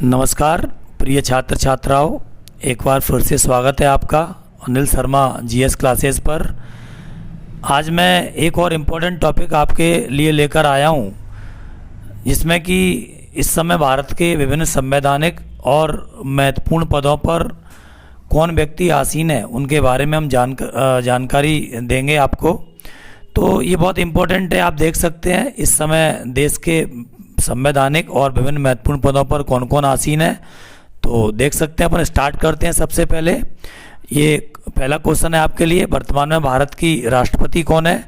नमस्कार प्रिय छात्र छात्राओं, एक बार फिर से स्वागत है आपका अनिल शर्मा जीएस क्लासेस पर। आज मैं एक और इम्पोर्टेंट टॉपिक आपके लिए लेकर आया हूँ, जिसमें कि इस समय भारत के विभिन्न संवैधानिक और महत्वपूर्ण पदों पर कौन व्यक्ति आसीन है, उनके बारे में हम जानकारी देंगे आपको। तो ये बहुत इम्पोर्टेंट है। आप देख सकते हैं इस समय देश के संवैधानिक और विभिन्न महत्वपूर्ण पदों पर कौन कौन आसीन है। तो देख सकते हैं, अपन स्टार्ट करते हैं। सबसे पहले ये पहला क्वेश्चन है आपके लिए, वर्तमान में भारत की राष्ट्रपति कौन है।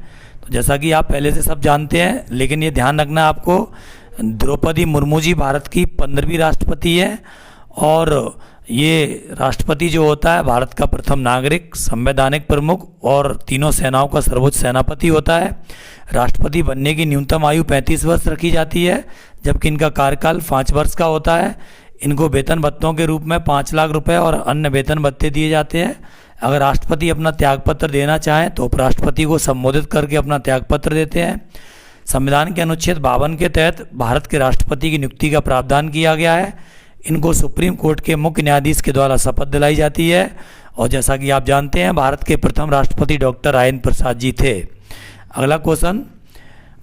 तो जैसा कि आप पहले से सब जानते हैं, लेकिन ये ध्यान रखना है आपको, द्रौपदी मुर्मू जी भारत की 15वीं राष्ट्रपति है। और ये राष्ट्रपति जो होता है भारत का प्रथम नागरिक, संवैधानिक प्रमुख और तीनों सेनाओं का सर्वोच्च सेनापति होता है। राष्ट्रपति बनने की न्यूनतम आयु 35 वर्ष रखी जाती है, जबकि इनका कार्यकाल 5 वर्ष का होता है। इनको वेतन भत्तों के रूप में 5 लाख रुपए और अन्य वेतन भत्ते दिए जाते हैं। अगर राष्ट्रपति अपना त्यागपत्र देना चाहें तो उपराष्ट्रपति को संबोधित करके अपना त्यागपत्र देते हैं। संविधान के अनुच्छेद 52 के तहत भारत के राष्ट्रपति की नियुक्ति का प्रावधान किया गया है। इनको सुप्रीम कोर्ट के मुख्य न्यायाधीश के द्वारा शपथ दिलाई जाती है। और जैसा कि आप जानते हैं, भारत के प्रथम राष्ट्रपति डॉक्टर राजेंद्र प्रसाद जी थे। अगला क्वेश्चन,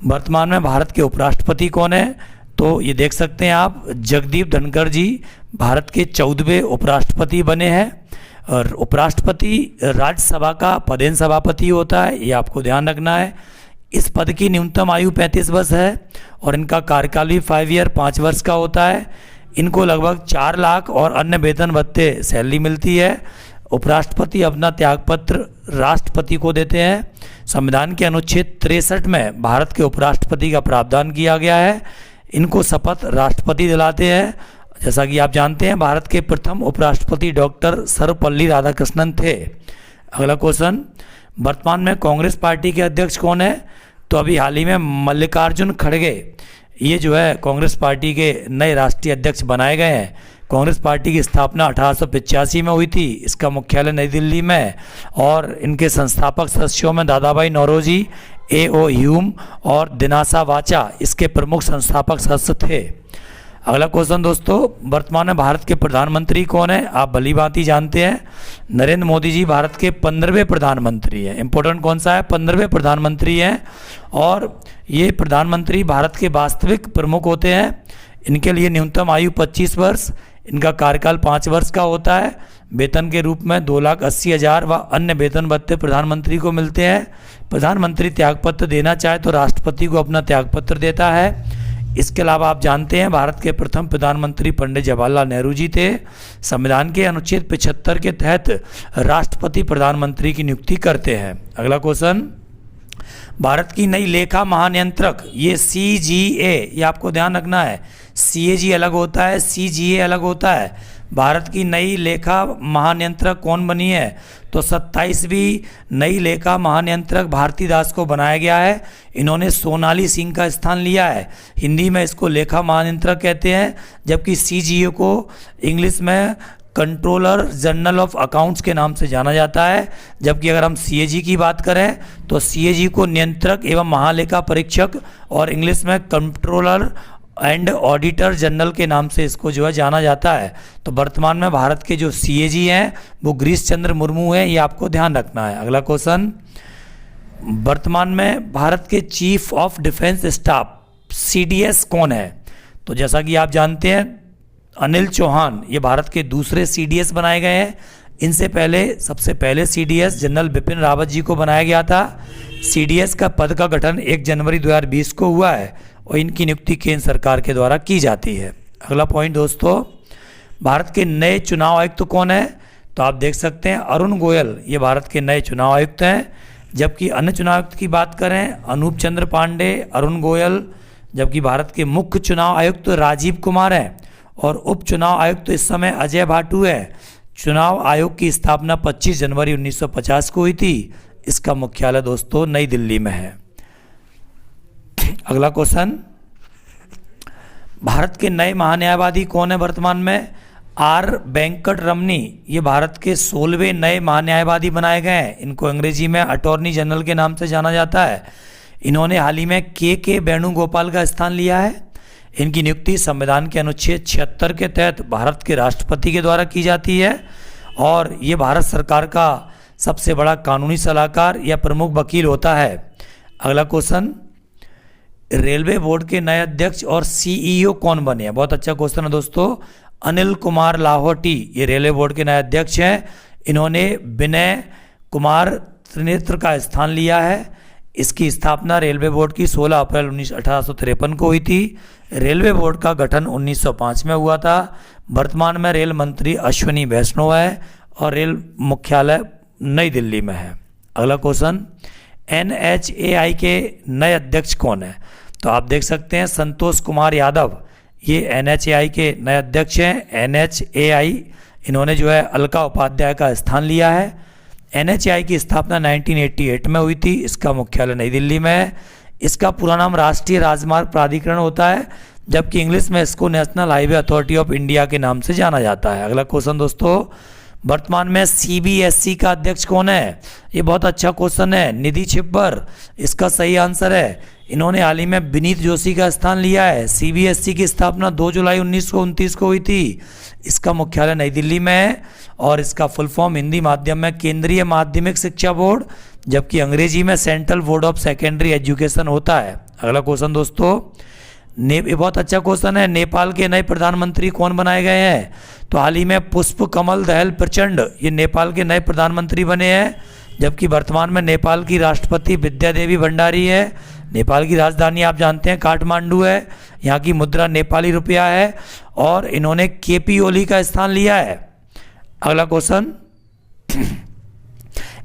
वर्तमान में भारत के उपराष्ट्रपति कौन है। तो ये देख सकते हैं आप, जगदीप धनखड़ जी भारत के 14वें उपराष्ट्रपति बने हैं। और उपराष्ट्रपति राज्यसभा का पदेन सभापति होता है, ये आपको ध्यान रखना है। इस पद की न्यूनतम आयु 35 वर्ष है और इनका कार्यकाल भी 5 ईयर 5 वर्ष का होता है। इनको लगभग 4 लाख और अन्य वेतन भत्ते सैलरी मिलती है। उपराष्ट्रपति अपना त्यागपत्र राष्ट्रपति को देते हैं। संविधान के अनुच्छेद 63 में भारत के उपराष्ट्रपति का प्रावधान किया गया है। इनको शपथ राष्ट्रपति दिलाते हैं। जैसा कि आप जानते हैं, भारत के प्रथम उपराष्ट्रपति डॉक्टर सर्वपल्ली राधाकृष्णन थे। अगला क्वेश्चन, वर्तमान में कांग्रेस पार्टी के अध्यक्ष कौन है। तो अभी हाल ही में मल्लिकार्जुन खड़गे ये जो है कांग्रेस पार्टी के नए राष्ट्रीय अध्यक्ष बनाए गए हैं। कांग्रेस पार्टी की स्थापना 1885 में हुई थी। इसका मुख्यालय नई दिल्ली में है और इनके संस्थापक सदस्यों में दादाभाई नौरोजी, A.O. ह्यूम और दिनासा वाचा इसके प्रमुख संस्थापक सदस्य थे। अगला क्वेश्चन दोस्तों, वर्तमान में भारत के प्रधानमंत्री कौन है। आप भली भांति जानते हैं, नरेंद्र मोदी जी भारत के 15वें प्रधानमंत्री हैं। इंपॉर्टेंट कौन सा है, 15वें प्रधानमंत्री हैं। और ये प्रधानमंत्री भारत के वास्तविक प्रमुख होते हैं। इनके लिए न्यूनतम आयु 25 वर्ष, इनका कार्यकाल 5 वर्ष का होता है। वेतन के रूप में 2,80,000 व अन्य वेतन भत्ते प्रधानमंत्री को मिलते हैं। प्रधानमंत्री त्यागपत्र देना चाहे तो राष्ट्रपति को अपना त्यागपत्र देता है। इसके अलावा आप जानते हैं, भारत के प्रथम प्रधानमंत्री पंडित जवाहरलाल नेहरू जी थे। संविधान के अनुच्छेद 75 के तहत राष्ट्रपति प्रधानमंत्री की नियुक्ति करते हैं। अगला क्वेश्चन, भारत की नई लेखा महानियंत्रक ये CGA, ये आपको ध्यान रखना है, CAG अलग होता है, CGA अलग होता है। भारत की नई लेखा महानियंत्रक कौन बनी है। तो 27वीं नई लेखा महानियंत्रक भारती दास को बनाया गया है। इन्होंने सोनाली सिंह का स्थान लिया है। हिंदी में इसको लेखा महानियंत्रक कहते हैं, जबकि CGA को इंग्लिश में कंट्रोलर जनरल ऑफ अकाउंट्स के नाम से जाना जाता है। जबकि अगर हम CAG की बात करें तो CAG को नियंत्रक एवं महालेखा परीक्षक और इंग्लिश में कंट्रोलर एंड ऑडिटर जनरल के नाम से इसको जो है जाना जाता है। तो वर्तमान में भारत के जो CAG हैं वो गिरीश चंद्र मुर्मू हैं, ये आपको ध्यान रखना है। अगला क्वेश्चन, वर्तमान में भारत के chief of defence staff CDS कौन है। तो जैसा कि आप जानते हैं, अनिल चौहान ये भारत के दूसरे CDS बनाए गए हैं। इनसे पहले सबसे पहले CDS जनरल बिपिन रावत जी को बनाया गया था। CDS का पद का गठन 1 जनवरी 2020 को हुआ है और इनकी नियुक्ति केंद्र सरकार के द्वारा की जाती है। अगला पॉइंट दोस्तों, भारत के नए चुनाव आयुक्त कौन है। तो आप देख सकते हैं, अरुण गोयल ये भारत के नए चुनाव आयुक्त हैं। जबकि अन्य चुनाव आयुक्त की बात करें, अनूप चंद्र पांडे, अरुण गोयल। जबकि भारत के मुख्य चुनाव आयुक्त राजीव कुमार हैं और उप चुनाव आयुक्त इस समय अजय भाटू है। चुनाव आयोग की स्थापना 25 जनवरी 1950 को हुई थी। इसका मुख्यालय दोस्तों नई दिल्ली में है। अगला क्वेश्चन, भारत के नए महान्यायवादी कौन है वर्तमान में। R वेंकट रमनी ये भारत के 16वें नए महान्यायवादी बनाए गए हैं। इनको अंग्रेजी में अटॉर्नी जनरल के नाम से जाना जाता है। इन्होंने हाल ही में के वेणुगोपाल का स्थान लिया है। इनकी नियुक्ति संविधान के अनुच्छेद 76 के तहत भारत के राष्ट्रपति के द्वारा की जाती है और ये भारत सरकार का सबसे बड़ा कानूनी सलाहकार या प्रमुख वकील होता है। अगला क्वेश्चन, रेलवे बोर्ड के नए अध्यक्ष और सीईओ कौन बने हैं? बहुत अच्छा क्वेश्चन है दोस्तों। अनिल कुमार लाहौटी ये रेलवे बोर्ड के नए अध्यक्ष हैं। इन्होंने विनय कुमार त्रिनेत्र का स्थान लिया है। इसकी स्थापना रेलवे बोर्ड की 16 अप्रैल 1853 को हुई थी। रेलवे बोर्ड का गठन 1905 में हुआ था। वर्तमान में रेल मंत्री अश्विनी वैष्णव है और रेल मुख्यालय नई दिल्ली में है। अगला क्वेश्चन, NHAI के नए अध्यक्ष कौन है? तो आप देख सकते हैं संतोष कुमार यादव ये NHAI के नए अध्यक्ष हैं। NHAI इन्होंने जो है अलका उपाध्याय का स्थान लिया है। NHAI की स्थापना 1988 में हुई थी। इसका मुख्यालय नई दिल्ली में है। इसका पूरा नाम राष्ट्रीय राजमार्ग प्राधिकरण होता है, जबकि इंग्लिश में इसको national highway authority of India के नाम से जाना जाता है। अगला क्वेश्चन दोस्तों, वर्तमान में CBSE का अध्यक्ष कौन है? ये बहुत अच्छा क्वेश्चन है, निधि छिब्बर इसका सही आंसर है। इन्होंने हाल ही में विनीत जोशी का स्थान लिया है। CBSE की स्थापना 2 जुलाई 1929 को हुई थी। इसका मुख्यालय नई दिल्ली में है और इसका फुल फॉर्म हिंदी माध्यम में केंद्रीय माध्यमिक शिक्षा बोर्ड, जबकि अंग्रेजी में central board of secondary education होता है। अगला क्वेश्चन दोस्तों, ये बहुत अच्छा क्वेश्चन है, नेपाल के नए प्रधानमंत्री कौन बनाए गए हैं? तो हाल ही में पुष्प कमल दहल प्रचंड ये नेपाल के नए प्रधानमंत्री बने हैं, जबकि वर्तमान में नेपाल की राष्ट्रपति विद्या देवी भंडारी है। नेपाल की राजधानी आप जानते हैं काठमांडू है। यहाँ की मुद्रा नेपाली रुपया है और इन्होंने KP ओली का स्थान लिया है। अगला क्वेश्चन,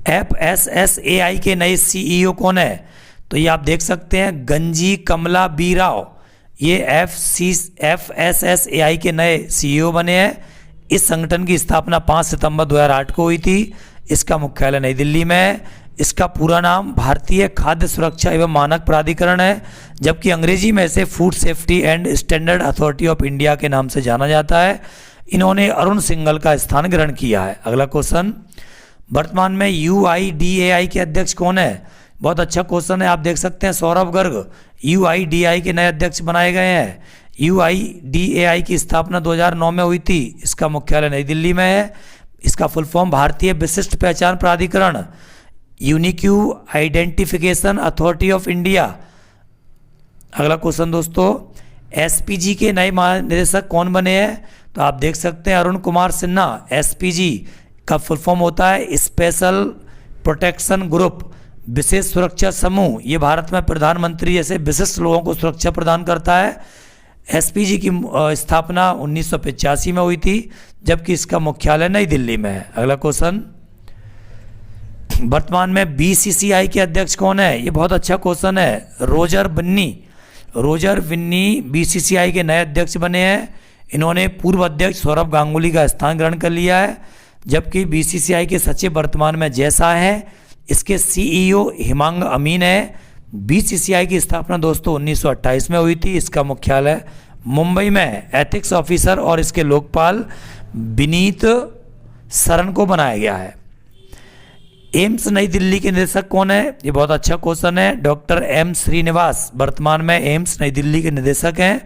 FSSAI के नए CEO कौन है? तो ये आप देख सकते हैं गंजी कमला बी राव ये FSSAI के नए CEO बने हैं। इस संगठन की स्थापना 5 सितंबर 2008 को हुई थी। इसका मुख्यालय नई दिल्ली में है। इसका पूरा नाम भारतीय खाद्य सुरक्षा एवं मानक प्राधिकरण है, जबकि अंग्रेजी में इसे food safety and standard authority of India के नाम से जाना जाता है। इन्होंने अरुण सिंघल का स्थान ग्रहण किया है। अगला क्वेश्चन, वर्तमान में UIDAI के अध्यक्ष कौन है? बहुत अच्छा क्वेश्चन है, आप देख सकते हैं सौरभ गर्ग UIDAI के नए अध्यक्ष बनाए गए हैं। UIDAI की स्थापना 2009 में हुई थी। इसका मुख्यालय नई दिल्ली में है। इसका फुल फॉर्म भारतीय विशिष्ट पहचान प्राधिकरण unique identification authority of India. अगला क्वेश्चन दोस्तों, SPG के नए महानिदेशक कौन बने हैं? तो आप देख सकते हैं अरुण कुमार सिन्हा। SPG का फुल फॉर्म होता है स्पेशल प्रोटेक्शन ग्रुप, विशेष सुरक्षा समूह। ये भारत में प्रधानमंत्री जैसे विशिष्ट लोगों को सुरक्षा प्रदान करता है। SPG की स्थापना 1985 में हुई थी, जबकि इसका मुख्यालय नई दिल्ली में है। अगला क्वेश्चन, वर्तमान में BCCI के अध्यक्ष कौन है? ये बहुत अच्छा क्वेश्चन है, रोजर विन्नी BCCI के नए अध्यक्ष बने हैं। इन्होंने पूर्व अध्यक्ष सौरभ गांगुली का स्थान ग्रहण कर लिया है, जबकि BCCI के सचिव वर्तमान में जैसा है। इसके CEO हिमांग अमीन है। BCCI की स्थापना दोस्तों 1928 में हुई थी। इसका मुख्यालय मुंबई में है। एथिक्स ऑफिसर और इसके लोकपाल विनीत सरन को बनाया गया है। एम्स नई दिल्ली के निदेशक कौन है? ये बहुत अच्छा क्वेश्चन है, डॉक्टर M श्रीनिवास वर्तमान में एम्स नई दिल्ली के निदेशक हैं।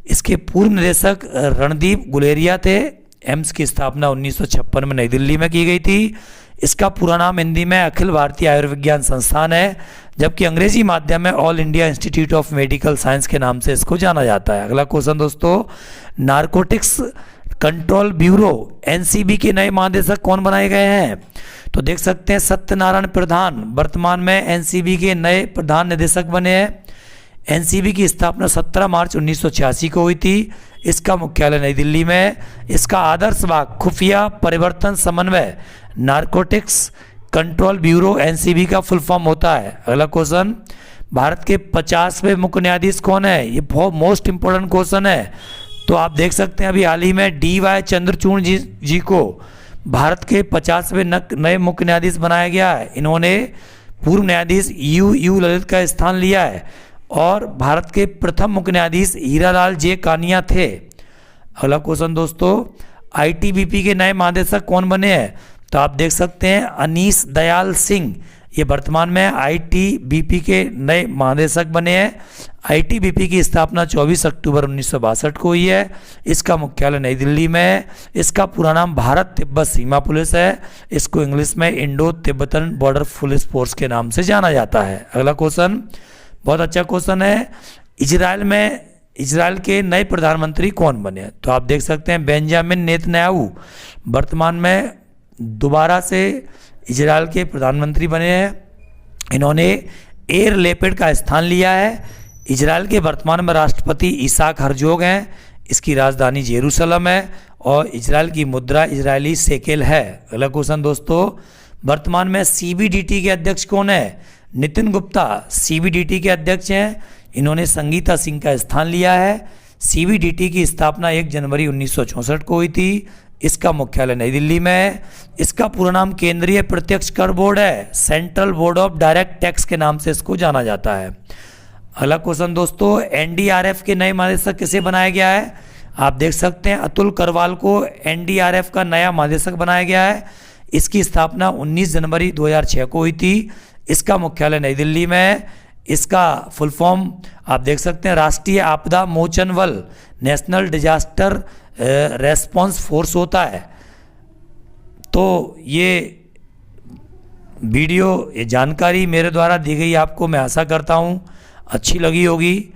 इसके पूर्व निदेशक रणदीप गुलेरिया थे। एम्स की स्थापना 1956 में नई दिल्ली में की गई थी। इसका पूरा नाम हिंदी में अखिल भारतीय आयुर्विज्ञान संस्थान है, जबकि अंग्रेजी माध्यम में all India institute of medical science के नाम से इसको जाना जाता है। अगला क्वेश्चन दोस्तों, नारकोटिक्स कंट्रोल ब्यूरो NCB के नए महानिदेशक कौन बनाए गए हैं? तो देख सकते हैं सत्यनारायण प्रधान वर्तमान में NCB के नए प्रधान निदेशक बने हैं। NCB की स्थापना 17 मार्च 1986 को हुई थी। इसका मुख्यालय नई दिल्ली में है। इसका आदर्श भाग खुफिया परिवर्तन समन्वय नारकोटिक्स कंट्रोल ब्यूरो NCB का फुल फॉर्म होता है। अगला क्वेश्चन, भारत के 50वें मुख्य न्यायाधीश कौन है? ये बहुत मोस्ट इंपोर्टेंट क्वेश्चन है। तो आप देख सकते हैं अभी हाल ही में DY चंद्रचूड़ जी को भारत के 50वें नए मुख्य न्यायाधीश बनाया गया है। इन्होंने पूर्व न्यायाधीश U ललित का स्थान लिया है और भारत के प्रथम मुख्य न्यायाधीश हीरालाल J कानिया थे। अगला क्वेश्चन दोस्तों, ITBP के नए महानिदेशक कौन बने हैं? तो आप देख सकते हैं अनीश दयाल सिंह ये वर्तमान में आईटीबीपी के नए महानिदेशक बने हैं। आईटीबीपी की स्थापना 24 अक्टूबर 1962 को हुई है। इसका मुख्यालय नई दिल्ली में है। इसका पूरा नाम भारत तिब्बत सीमा पुलिस है। इसको इंग्लिश में Indo Tibetan border police force के नाम से जाना जाता है। अगला क्वेश्चन बहुत अच्छा क्वेश्चन है। इजराइल के नए प्रधानमंत्री कौन बने? तो आप देख सकते हैं बेंजामिन नेतन्याहू वर्तमान में दोबारा से इजराइल के प्रधानमंत्री बने हैं। इन्होंने एयर लेपिड का स्थान लिया है। इजराइल के वर्तमान में राष्ट्रपति इसाक हरजोग हैं। इसकी राजधानी जेरूसलम है और इजराइल की मुद्रा इजरायली शेकेल है। अगला क्वेश्चन दोस्तों, वर्तमान में सीबीडीटी के अध्यक्ष कौन है? नितिन गुप्ता सीबीडीटी के अध्यक्ष हैं। इन्होंने संगीता सिंह का स्थान लिया है। सीबीडीटी की स्थापना 1 जनवरी 1964 को हुई थी। इसका मुख्यालय नई दिल्ली में है। इसका पूरा नाम केंद्रीय प्रत्यक्ष कर बोर्ड है। Central board of direct tax के नाम से इसको जाना जाता है। अगला क्वेश्चन दोस्तों, एनडीआरएफ के नए महानिदेशक किसे बनाया गया है? आप देख सकते हैं अतुल करवाल को एनडीआरएफ का नया महानिदेशक बनाया गया है। इसकी स्थापना 19 जनवरी 2006 को हुई थी। इसका मुख्यालय नई दिल्ली में है। इसका फुल फॉर्म आप देख सकते हैं राष्ट्रीय आपदा मोचन बल, नेशनल डिजास्टर रेस्पॉन्स फोर्स होता है। तो ये वीडियो, ये जानकारी मेरे द्वारा दी गई आपको, मैं आशा करता हूँ अच्छी लगी होगी।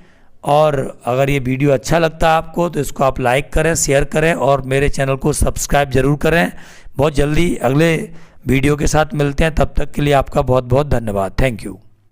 और अगर ये वीडियो अच्छा लगता है आपको तो इसको आप लाइक करें, शेयर करें और मेरे चैनल को सब्सक्राइब जरूर करें। बहुत जल्दी अगले वीडियो के साथ मिलते हैं। तब तक के लिए आपका बहुत बहुत धन्यवाद। Thank you.